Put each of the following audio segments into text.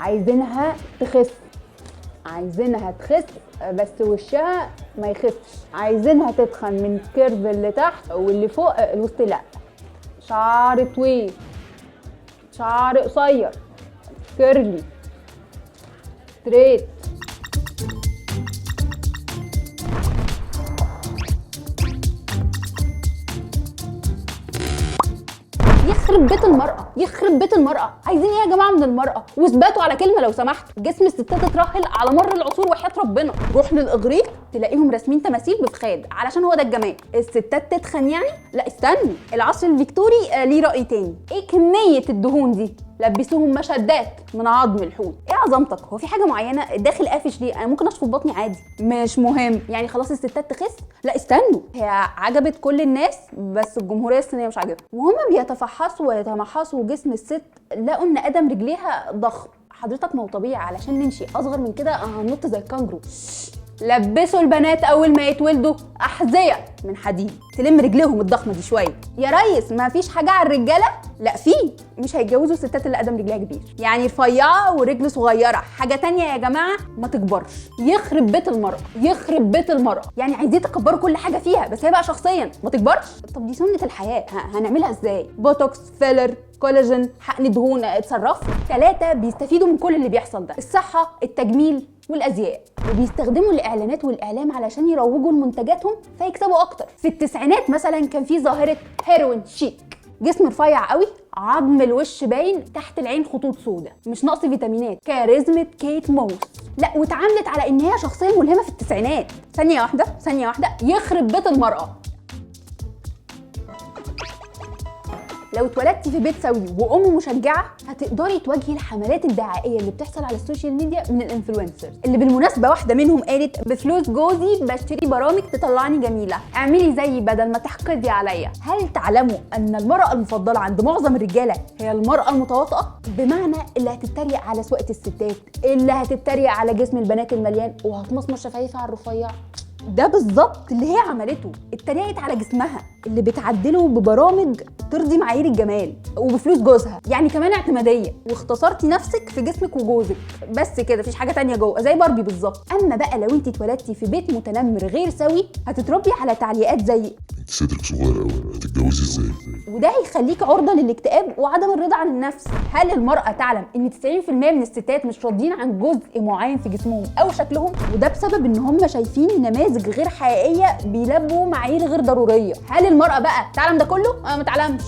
عايزينها تخس، عايزينها تخس بس وشها ما يخسش، عايزينها تتخن من الكيرف اللي تحت واللي فوق الوسط لا. شعر طويل، شعر قصير، كيرلي، ستريت. يخرب بيت المرأة، يخرب بيت المرأة، عايزين ايه يا جماعة من المرأة؟ واثبتوا على كلمة لو سمحتوا، جسم الستات اترهل على مر العصور وحياة ربنا، روح للإغريق تلاقيهم راسمين تماثيل بفخاد علشان هو ده الجمال. الستات تتخن يعني؟ لا استنوا، العصر الفيكتوري ليه رأي تاني. ايه كمية الدهون دي؟ لبسوهم مشدات من عظم الحوت. ايه عظمتك؟ هو في حاجه معينه الداخل قافش ليه؟ انا ممكن اشفط بطني عادي، مش مهم يعني خلاص الستات تخس. لا استنوا، هي عجبت كل الناس بس الجمهوريه الصينيه مش عاجبها، وهم بيتفحصوا ويتمحصوا جسم الست لقوا ان قدم رجليها ضخم. حضرتك ما هو طبيعي علشان نمشي اصغر من كده هننط زي الكانجرو. لبسوا البنات اول ما يتولدوا احذيه من حديد تلم رجليهم الضخمه دي شويه. يا ريس ما فيش حاجه على الرجاله؟ لا في، مش هيتجوزوا الستات اللي قدم رجليها كبير، يعني رفيعه ورجل صغيره. حاجه تانية يا جماعه، ما تكبرش. يخرب بيت المرأة، يخرب بيت المرأة، يعني عايزين تكبروا كل حاجه فيها بس هي بقى شخصيا ما تكبرش. طب دي سنه الحياه، هنعملها ازاي؟ بوتوكس، فيلر، كولاجين، حقن دهون، اتصرفوا. 3 بيستفيدوا من كل اللي بيحصل ده: الصحه، التجميل، والازياء، وبيستخدموا الاعلانات والاعلام علشان يروجوا لمنتجاتهم فيكسبوا اكتر. في التسعينات مثلا كان في ظاهره هيروين شيك، جسم رفيع قوي، عظم الوش باين، تحت العين خطوط سوداء، مش نقص فيتامينات، كاريزمة كيت موس. لا واتعاملت على ان هي شخصيه ملهمه في التسعينات. ثانيه واحده، ثانيه واحده، يخرب بيت المرأة. لو اتولدتي في بيت سوي وام مشجعه هتقدري تواجهي الحملات الدعائيه اللي بتحصل على السوشيال ميديا من الانفلونسرز، اللي بالمناسبه واحده منهم قالت: بفلوس جوزي بشتري برامج تطلعني جميله، اعملي زيي بدل ما تحقدي عليا. هل تعلموا ان المراه المفضله عند معظم الرجاله هي المراه المتواطئه؟ بمعنى اللي هتتريق على سواقه الستات، اللي هتتريق على جسم البنات المليان وهتمصمص شفايفها على الرفيع. ده بالظبط اللي هي عملته، اتريقت على جسمها اللي بتعدله ببرامج ترضي معايير الجمال وبفلوس جوزها، يعني كمان اعتماديه، واختصرتي نفسك في جسمك وجوزك بس كده، مفيش حاجه تانية جوه، زي باربي بالظبط. اما بقى لو انت اتولدتي في بيت متنمر غير سوي هتتربي على تعليقات زي: انت صدرك صغير قوي، هتتجوزي ازاي؟ وده هيخليك عرضه للاكتئاب وعدم الرضا عن النفس. هل المراه تعلم ان 90% من الستات مش راضيين عن جزء معين في جسمهم او شكلهم؟ وده بسبب ان هم شايفين نماذج غير حقيقيه بيلبوا معايير غير ضروريه. هل المراه بقى تعلم ده كله؟ ما تعلمش.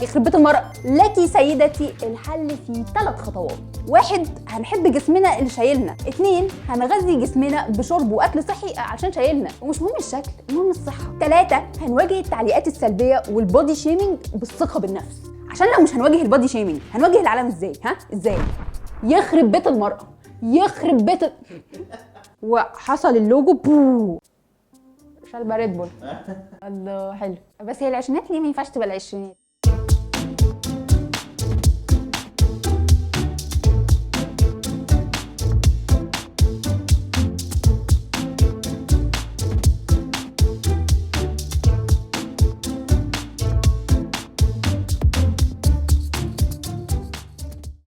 يخرب بيت المرأة. لك سيدتي الحل في 3 خطوات: 1 هنحب جسمنا اللي شايلنا، 2 هنغذي جسمنا بشرب واكل صحي عشان شايلنا ومش مهم الشكل، المهم الصحة، 3 هنواجه التعليقات السلبية والبودي شيمينج بالثقة بالنفس. عشان لو مش هنواجه البودي شيمينج هنواجه العالم ازاي؟ ازاي؟ يخرب بيت المرأة، يخرب بيت وحصل اللوجو بو شالبه ريد بول. الله حلو، بس هي العشرينات ليه ما ينفعش تبقى العشرينات؟